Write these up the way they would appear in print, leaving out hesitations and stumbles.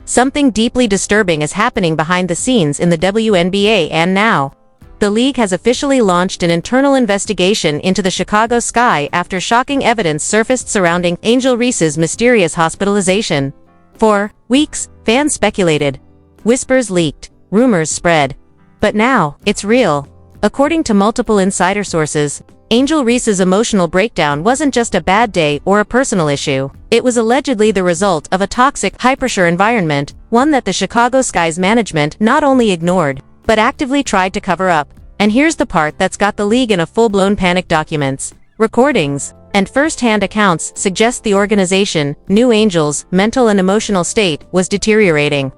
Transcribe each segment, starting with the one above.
Something deeply disturbing is happening behind the scenes in the WNBA, and now the league has officially launched an internal investigation into the Chicago Sky after shocking evidence surfaced surrounding Angel Reese's mysterious hospitalization. For weeks, fans speculated. Whispers leaked, rumors spread. But now, it's real. According to multiple insider sources, Angel Reese's emotional breakdown wasn't just a bad day or a personal issue. It was allegedly the result of a toxic, high-pressure environment, one that the Chicago Sky's management not only ignored, but actively tried to cover up. And here's the part that's got the league in a full-blown panic. Documents, recordings, and first-hand accounts suggest the organization knew Angel's mental and emotional state was deteriorating.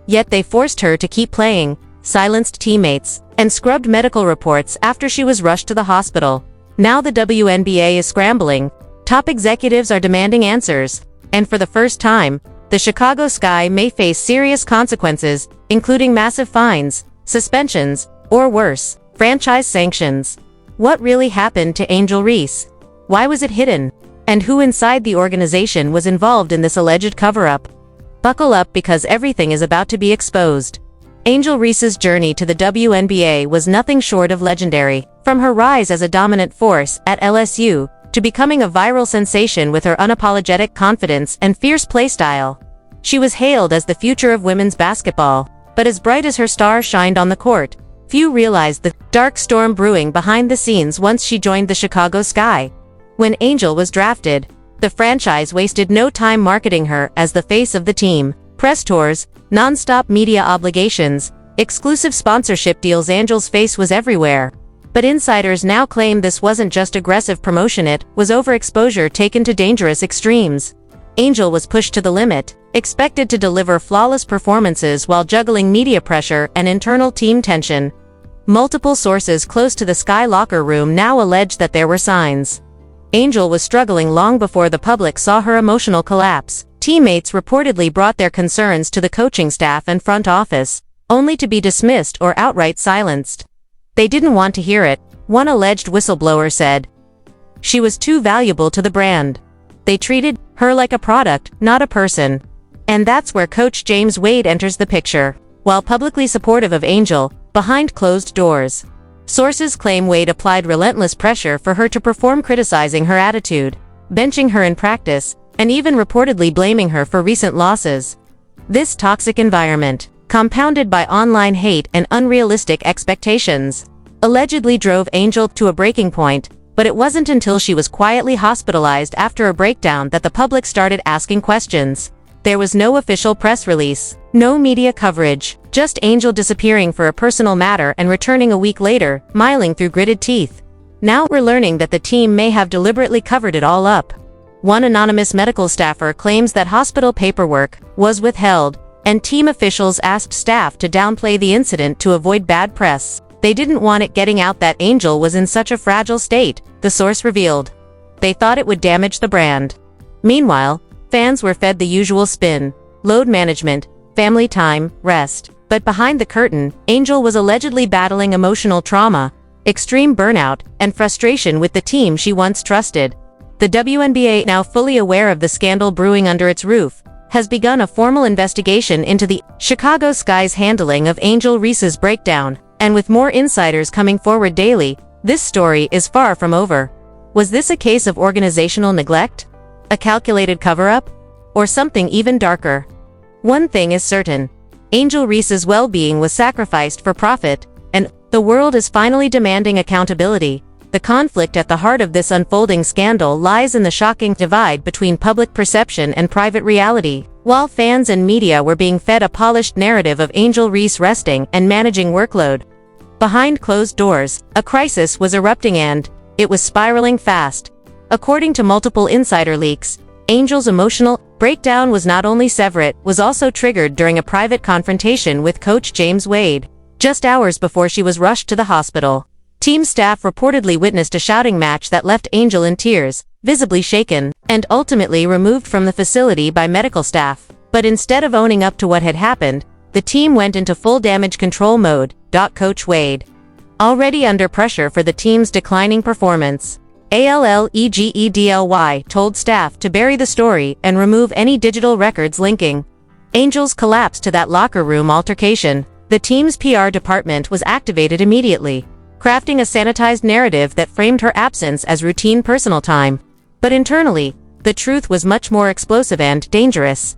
Yet they forced her to keep playing, silenced teammates, and scrubbed medical reports after she was rushed to the hospital. Now the WNBA is scrambling. Top executives are demanding answers. And for the first time, the Chicago Sky may face serious consequences, including massive fines, suspensions, or worse, franchise sanctions. What really happened to Angel Reese? Why was it hidden? And who inside the organization was involved in this alleged cover-up? Buckle up, because everything is about to be exposed. Angel Reese's journey to the WNBA was nothing short of legendary. From her rise as a dominant force at LSU, to becoming a viral sensation with her unapologetic confidence and fierce playstyle. She was hailed as the future of women's basketball. But as bright as her star shined on the court, few realized the dark storm brewing behind the scenes once she joined the Chicago Sky. When Angel was drafted, the franchise wasted no time marketing her as the face of the team. Press tours, non-stop media obligations, exclusive sponsorship deals. Angel's face was everywhere. But insiders now claim this wasn't just aggressive promotion, it was overexposure taken to dangerous extremes. Angel was pushed to the limit, expected to deliver flawless performances while juggling media pressure and internal team tension. Multiple sources close to the Sky locker room now allege that there were signs. Angel was struggling long before the public saw her emotional collapse. Teammates reportedly brought their concerns to the coaching staff and front office, only to be dismissed or outright silenced. They didn't want to hear it, one alleged whistleblower said. She was too valuable to the brand. They treated her like a product, not a person. And that's where Coach James Wade enters the picture. While publicly supportive of Angel, behind closed doors, sources claim Wade applied relentless pressure for her to perform, criticizing her attitude, benching her in practice, and even reportedly blaming her for recent losses. This toxic environment, compounded by online hate and unrealistic expectations, allegedly drove Angel to a breaking point. But it wasn't until she was quietly hospitalized after a breakdown that the public started asking questions. There was no official press release, no media coverage, just Angel disappearing for a personal matter and returning a week later, smiling through gritted teeth. Now we're learning that the team may have deliberately covered it all up. One anonymous medical staffer claims that hospital paperwork was withheld, and team officials asked staff to downplay the incident to avoid bad press. They didn't want it getting out that Angel was in such a fragile state, the source revealed. They thought it would damage the brand. Meanwhile, fans were fed the usual spin: load management, family time, rest. But behind the curtain, Angel was allegedly battling emotional trauma, extreme burnout, and frustration with the team she once trusted. The WNBA, now fully aware of the scandal brewing under its roof, has begun a formal investigation into the Chicago Sky's handling of Angel Reese's breakdown. And with more insiders coming forward daily, this story is far from over. Was this a case of organizational neglect? A calculated cover-up? Or something even darker? One thing is certain: Angel Reese's well-being was sacrificed for profit, and the world is finally demanding accountability. The conflict at the heart of this unfolding scandal lies in the shocking divide between public perception and private reality. While fans and media were being fed a polished narrative of Angel Reese resting and managing workload, behind closed doors, a crisis was erupting, and it was spiraling fast. According to multiple insider leaks, Angel's emotional breakdown was not only separate, was also triggered during a private confrontation with Coach James Wade. Just hours before she was rushed to the hospital, team staff reportedly witnessed a shouting match that left Angel in tears, visibly shaken, and ultimately removed from the facility by medical staff. But instead of owning up to what had happened, the team went into full damage control mode. Coach Wade, already under pressure for the team's declining performance, allegedly told staff to bury the story and remove any digital records linking Angel's collapse to that locker room altercation. The team's PR department was activated immediately, crafting a sanitized narrative that framed her absence as routine personal time. But internally, the truth was much more explosive and dangerous.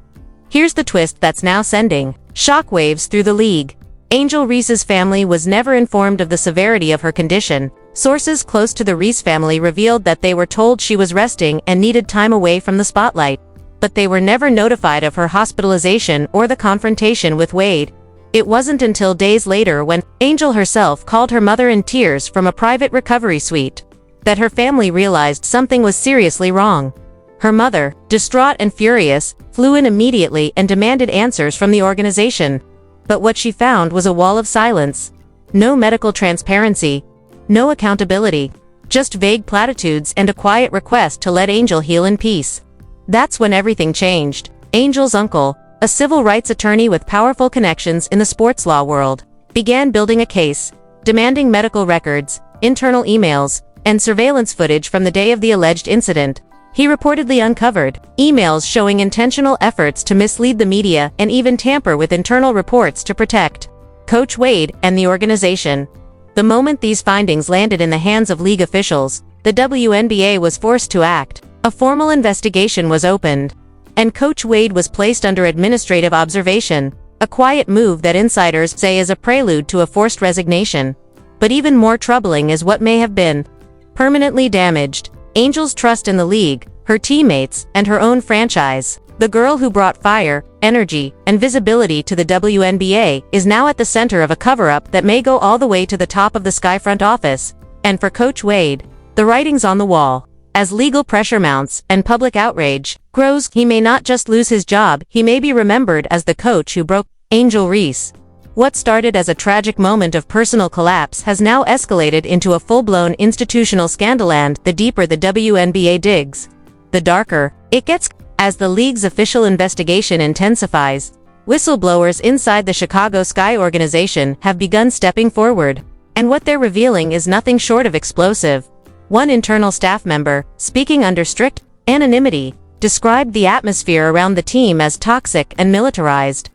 Here's the twist that's now sending shockwaves through the league. Angel Reese's family was never informed of the severity of her condition. Sources close to the Reese family revealed that they were told she was resting and needed time away from the spotlight. But they were never notified of her hospitalization or the confrontation with Wade. It wasn't until days later, when Angel herself called her mother in tears from a private recovery suite, that her family realized something was seriously wrong. Her mother, distraught and furious, flew in immediately and demanded answers from the organization. But what she found was a wall of silence. No medical transparency, no accountability, just vague platitudes and a quiet request to let Angel heal in peace. That's when everything changed. Angel's uncle, a civil rights attorney with powerful connections in the sports law world, began building a case, demanding medical records, internal emails, and surveillance footage from the day of the alleged incident. He reportedly uncovered emails showing intentional efforts to mislead the media and even tamper with internal reports to protect Coach Wade and the organization. The moment these findings landed in the hands of league officials, the WNBA was forced to act. A formal investigation was opened, and Coach Wade was placed under administrative observation, a quiet move that insiders say is a prelude to a forced resignation. But even more troubling is what may have been permanently damaged: Angel's trust in the league, her teammates, and her own franchise. The girl who brought fire, energy, and visibility to the WNBA is now at the center of a cover-up that may go all the way to the top of the Skyfront office. And for Coach Wade, the writing's on the wall. As legal pressure mounts and public outrage grows, he may not just lose his job, he may be remembered as the coach who broke. Angel Reese. What started as a tragic moment of personal collapse has now escalated into a full-blown institutional scandal, and the deeper the WNBA digs, the darker it gets. As the league's official investigation intensifies, whistleblowers inside the Chicago Sky organization have begun stepping forward. And what they're revealing is nothing short of explosive. One internal staff member, speaking under strict anonymity, described the atmosphere around the team as toxic and militarized.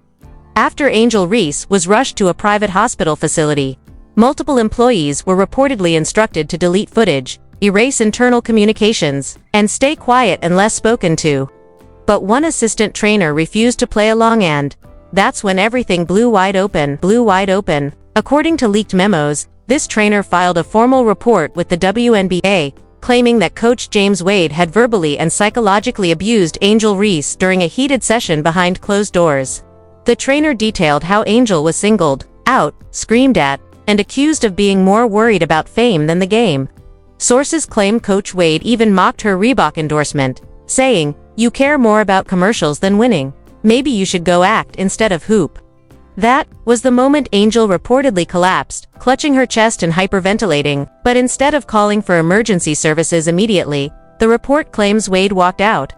After Angel Reese was rushed to a private hospital facility, multiple employees were reportedly instructed to delete footage, erase internal communications, and stay quiet unless spoken to. But one assistant trainer refused to play along, and that's when everything blew wide open. According to leaked memos, this trainer filed a formal report with the WNBA, claiming that Coach James Wade had verbally and psychologically abused Angel Reese during a heated session behind closed doors. The trainer detailed how Angel was singled out, screamed at, and accused of being more worried about fame than the game. Sources claim Coach Wade even mocked her Reebok endorsement, saying, "You care more about commercials than winning. Maybe you should go act instead of hoop." That was the moment Angel reportedly collapsed, clutching her chest and hyperventilating. But instead of calling for emergency services immediately, the report claims Wade walked out,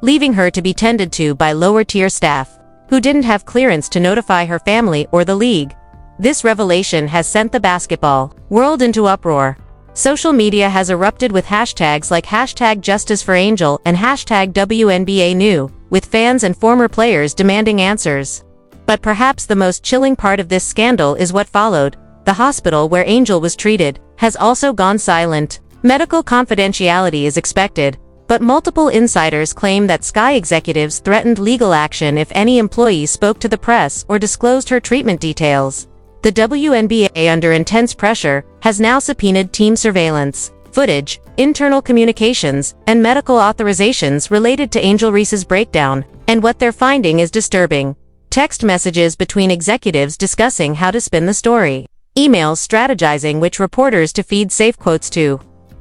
leaving her to be tended to by lower-tier staff, who didn't have clearance to notify her family or the league. This revelation has sent the basketball world into uproar. Social media has erupted with hashtags like #JusticeForAngel and #WNBANew, with fans and former players demanding answers. But perhaps the most chilling part of this scandal is what followed. The hospital where Angel was treated has also gone silent. Medical confidentiality is expected, but multiple insiders claim that Sky executives threatened legal action if any employee spoke to the press or disclosed her treatment details. The WNBA, under intense pressure, has now subpoenaed team surveillance, footage, internal communications, and medical authorizations related to Angel Reese's breakdown. And what they're finding is disturbing. Text messages between executives discussing how to spin the story, emails strategizing which reporters to feed safe quotes to,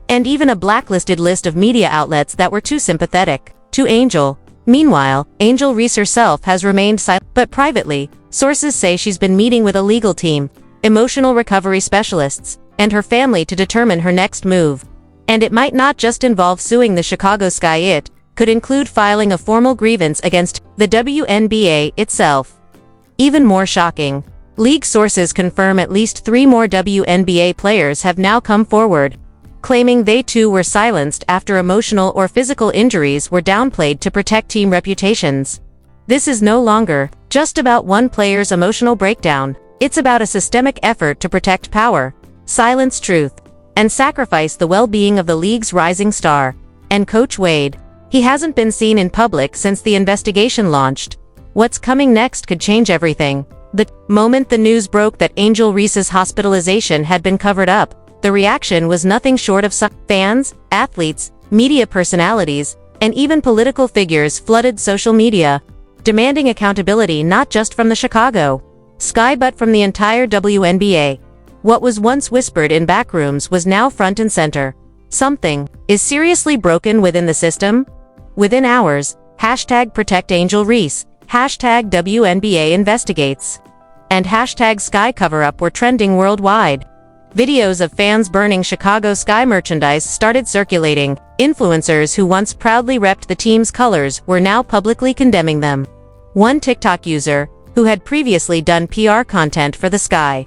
and even a blacklisted list of media outlets that were too sympathetic to Angel. Meanwhile, Angel Reese herself has remained silent, but privately, sources say she's been meeting with a legal team, emotional recovery specialists, and her family to determine her next move. And it might not just involve suing the Chicago Sky, it could include filing a formal grievance against the WNBA itself. Even more shocking, league sources confirm at least 3 more WNBA players have now come forward, claiming they too were silenced after emotional or physical injuries were downplayed to protect team reputations. This is no longer just about one player's emotional breakdown. It's about a systemic effort to protect power, silence truth, and sacrifice the well-being of the league's rising star. And Coach Wade, he hasn't been seen in public since the investigation launched. What's coming next could change everything. The moment the news broke that Angel Reese's hospitalization had been covered up, the reaction was nothing short of fans, athletes, media personalities, and even political figures flooded social media, demanding accountability not just from the Chicago Sky but from the entire WNBA. What was once whispered in backrooms was now front and center. Something is seriously broken within the system. Within hours, #ProtectAngelReese, #WNBA investigates, and #Sky cover-up were trending worldwide. Videos of fans burning Chicago Sky merchandise started circulating. Influencers who once proudly repped the team's colors were now publicly condemning them. One TikTok user, who had previously done PR content for the Sky,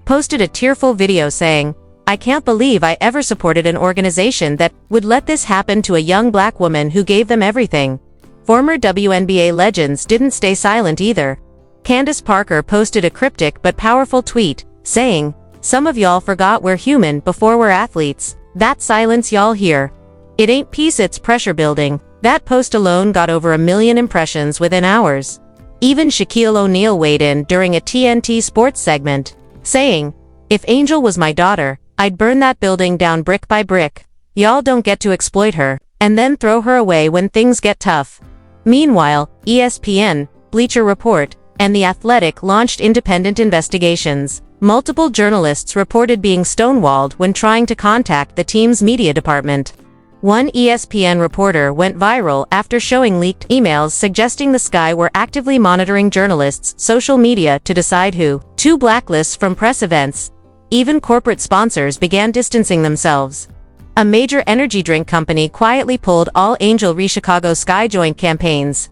posted a tearful video saying, "I can't believe I ever supported an organization that would let this happen to a young black woman who gave them everything." Former WNBA legends didn't stay silent either. Candace Parker posted a cryptic but powerful tweet, saying, "Some of y'all forgot we're human before we're athletes. That silence y'all hear, it ain't peace, it's pressure building." That post alone got over 1 million impressions within hours. Even Shaquille O'Neal weighed in during a TNT Sports segment, saying, "If Angel was my daughter, I'd burn that building down brick by brick. Y'all don't get to exploit her, and then throw her away when things get tough." Meanwhile, ESPN, Bleacher Report, and The Athletic launched independent investigations. Multiple journalists reported being stonewalled when trying to contact the team's media department. One ESPN reporter went viral after showing leaked emails suggesting the Sky were actively monitoring journalists' social media to decide who to blacklist from press events. Even corporate sponsors began distancing themselves. A major energy drink company quietly pulled all Angel Reese Chicago Sky joint campaigns.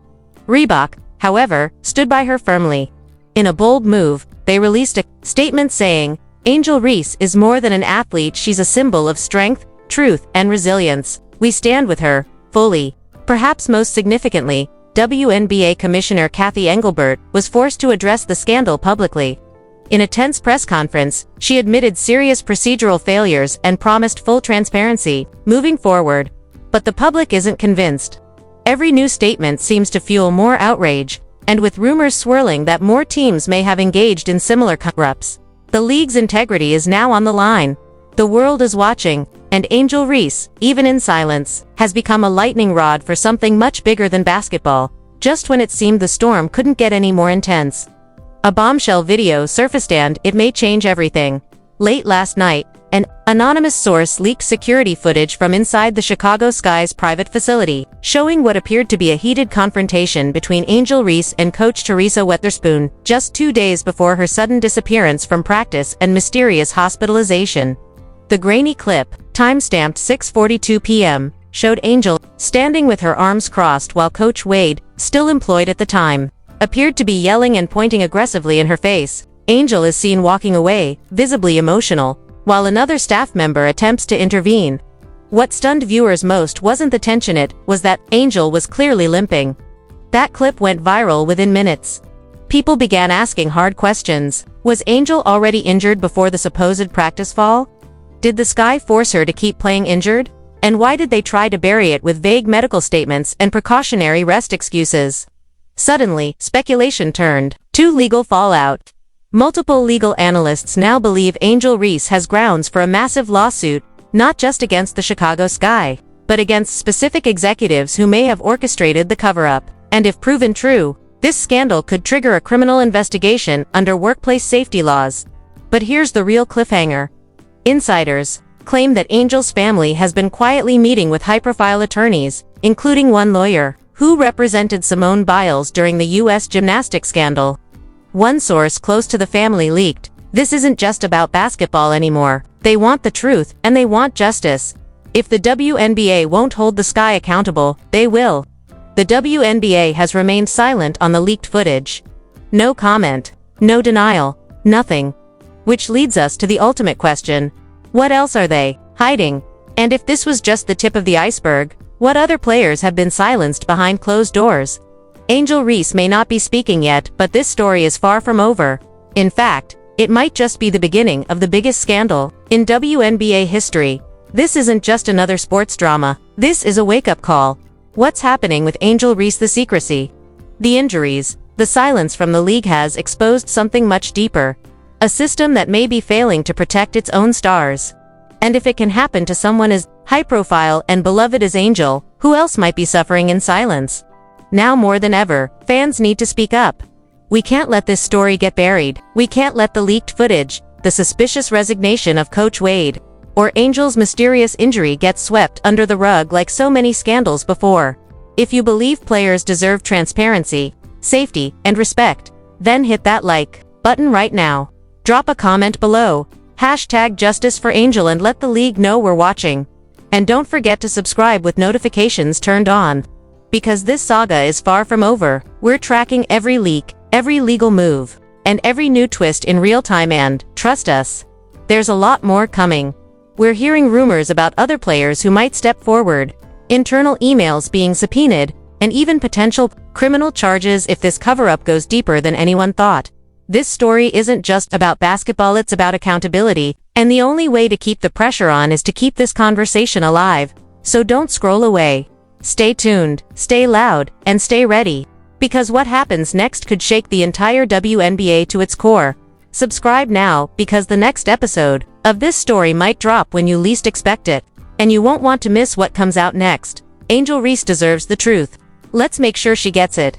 Reebok, however, stood by her firmly. In a bold move, they released a statement saying, "Angel Reese is more than an athlete, she's a symbol of strength, truth, and resilience. We stand with her, fully." Perhaps most significantly, WNBA Commissioner Kathy Engelbert was forced to address the scandal publicly. In a tense press conference, she admitted serious procedural failures and promised full transparency moving forward. But the public isn't convinced. Every new statement seems to fuel more outrage, and with rumors swirling that more teams may have engaged in similar cover-ups, the league's integrity is now on the line. The world is watching, and Angel Reese, even in silence, has become a lightning rod for something much bigger than basketball, just when it seemed the storm couldn't get any more intense. A bombshell video surfaced and it may change everything. Late last night, an anonymous source leaked security footage from inside the Chicago Sky's private facility, showing what appeared to be a heated confrontation between Angel Reese and coach Teresa Weatherspoon, just 2 days before her sudden disappearance from practice and mysterious hospitalization. The grainy clip, time-stamped 6:42 p.m., showed Angel standing with her arms crossed while Coach Wade, still employed at the time, appeared to be yelling and pointing aggressively in her face. Angel is seen walking away, visibly emotional, while another staff member attempts to intervene. What stunned viewers most wasn't the tension, it was that Angel was clearly limping. That clip went viral within minutes. People began asking hard questions. Was Angel already injured before the supposed practice fall? Did the Sky force her to keep playing injured? And why did they try to bury it with vague medical statements and precautionary rest excuses? Suddenly, speculation turned to legal fallout. Multiple legal analysts now believe Angel Reese has grounds for a massive lawsuit, not just against the Chicago Sky, but against specific executives who may have orchestrated the cover-up. And if proven true, this scandal could trigger a criminal investigation under workplace safety laws. But here's the real cliffhanger. Insiders claim that Angel's family has been quietly meeting with high-profile attorneys, including one lawyer who represented Simone Biles during the U.S. gymnastics scandal. One source close to the family leaked, "This isn't just about basketball anymore. They want the truth, and they want justice. If the WNBA won't hold the Sky accountable, they will." The WNBA has remained silent on the leaked footage. No comment, no denial, nothing. Which leads us to the ultimate question. What else are they hiding? And if this was just the tip of the iceberg, what other players have been silenced behind closed doors? Angel Reese may not be speaking yet, but this story is far from over. In fact, it might just be the beginning of the biggest scandal in WNBA history. This isn't just another sports drama. This is a wake-up call. What's happening with Angel Reese? The secrecy, the injuries, the silence from the league has exposed something much deeper. A system that may be failing to protect its own stars. And if it can happen to someone as high-profile and beloved as Angel, who else might be suffering in silence? Now more than ever, fans need to speak up. We can't let this story get buried. We can't let the leaked footage, the suspicious resignation of Coach Wade, or Angel's mysterious injury get swept under the rug like so many scandals before. If you believe players deserve transparency, safety, and respect, then hit that like button right now. Drop a comment below, #JusticeForAngel, and let the league know we're watching. And don't forget to subscribe with notifications turned on. Because this saga is far from over, we're tracking every leak, every legal move, and every new twist in real time, and, trust us, there's a lot more coming. We're hearing rumors about other players who might step forward, internal emails being subpoenaed, and even potential criminal charges if this cover-up goes deeper than anyone thought. This story isn't just about basketball, it's about accountability, and the only way to keep the pressure on is to keep this conversation alive. So don't scroll away. Stay tuned, stay loud, and stay ready. Because what happens next could shake the entire WNBA to its core. Subscribe now, because the next episode of this story might drop when you least expect it, and you won't want to miss what comes out next. Angel Reese deserves the truth. Let's make sure she gets it.